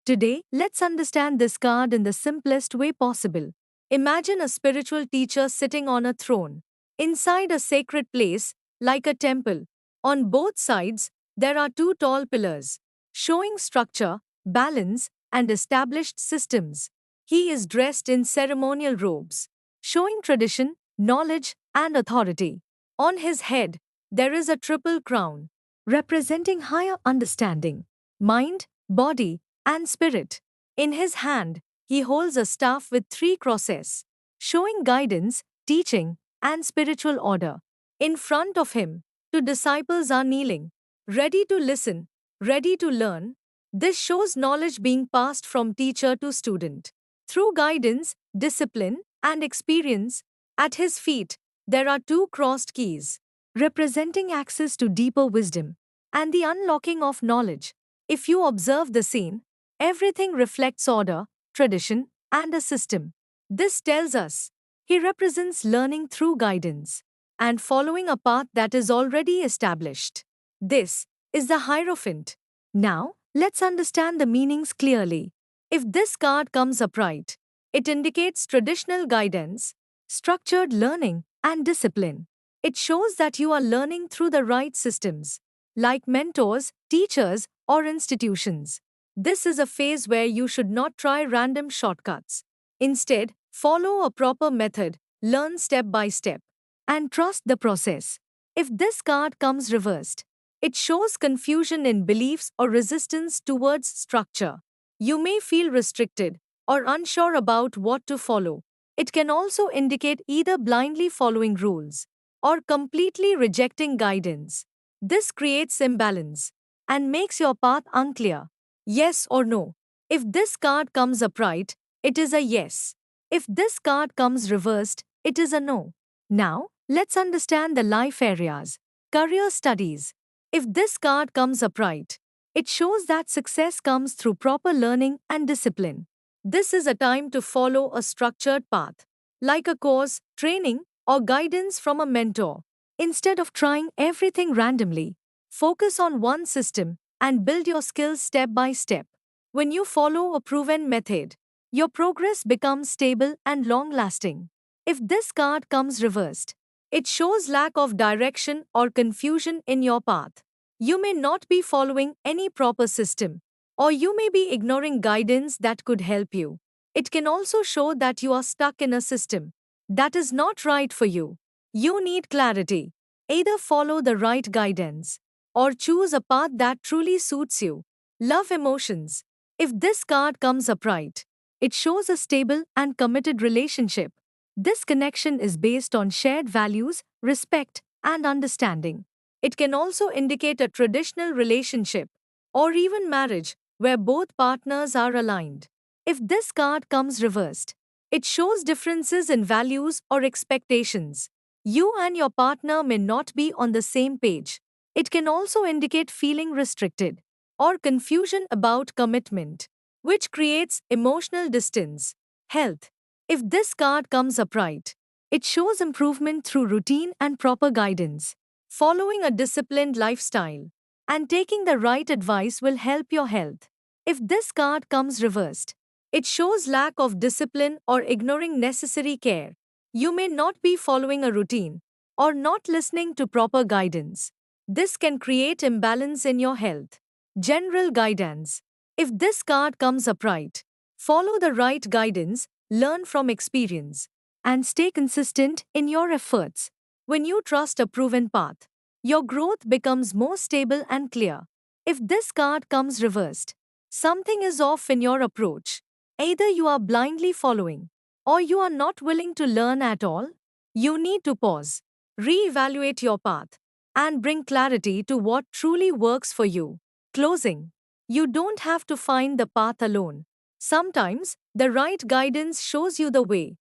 Today, let's understand this card in the simplest way possible. Imagine a spiritual teacher sitting on a throne, inside a sacred place, like a temple. On both sides, there are two tall pillars, showing structure, balance, and established systems. He is dressed in ceremonial robes, showing tradition, knowledge, and authority. On his head, there is a triple crown, representing higher understanding, mind, body, and spirit. In his hand, he holds a staff with three crosses, showing guidance, teaching, and spiritual order. In front of him, two disciples are kneeling, ready to listen, ready to learn. This shows knowledge being passed from teacher to student. Through guidance, discipline, and experience, at his feet, there are two crossed keys, representing access to deeper wisdom and the unlocking of knowledge. If you observe the scene, everything reflects order, tradition, and a system. This tells us he represents learning through guidance and following a path that is already established. This is the Hierophant. Now, let's understand the meanings clearly. If this card comes upright, it indicates traditional guidance, structured learning, and discipline. It shows that you are learning through the right systems, like mentors, teachers, or institutions. This is a phase where you should not try random shortcuts. Instead, follow a proper method, learn step by step, and trust the process. If this card comes reversed, it shows confusion in beliefs or resistance towards structure. You may feel restricted or unsure about what to follow. It can also indicate either blindly following rules or completely rejecting guidance. This creates imbalance and makes your path unclear. Yes or no. If this card comes upright, it is a yes. If this card comes reversed, it is a no. Now, let's understand the life areas. Career studies. If this card comes upright, it shows that success comes through proper learning and discipline. This is a time to follow a structured path, like a course, training, or guidance from a mentor. Instead of trying everything randomly, focus on one system and build your skills step by step. When you follow a proven method, your progress becomes stable and long lasting. If this card comes reversed, it shows lack of direction or confusion in your path. You may not be following any proper system, or you may be ignoring guidance that could help you. It can also show that you are stuck in a system that is not right for you. You need clarity. Either follow the right guidance or choose a path that truly suits you. Love emotions. If this card comes upright, it shows a stable and committed relationship. This connection is based on shared values, respect, and understanding. It can also indicate a traditional relationship or even marriage where both partners are aligned. If this card comes reversed, it shows differences in values or expectations. You and your partner may not be on the same page. It can also indicate feeling restricted or confusion about commitment, which creates emotional distance. Health. If this card comes upright, it shows improvement through routine and proper guidance. Following a disciplined lifestyle and taking the right advice will help your health. If this card comes reversed, it shows lack of discipline or ignoring necessary care. You may not be following a routine or not listening to proper guidance. This can create imbalance in your health. General guidance. If this card comes upright, follow the right guidance, learn from experience, and stay consistent in your efforts. When you trust a proven path, your growth becomes more stable and clear. If this card comes reversed, something is off in your approach. Either you are blindly following, or you are not willing to learn at all. You need to pause, reevaluate your path, and bring clarity to what truly works for you. Closing. You don't have to find the path alone. Sometimes, the right guidance shows you the way.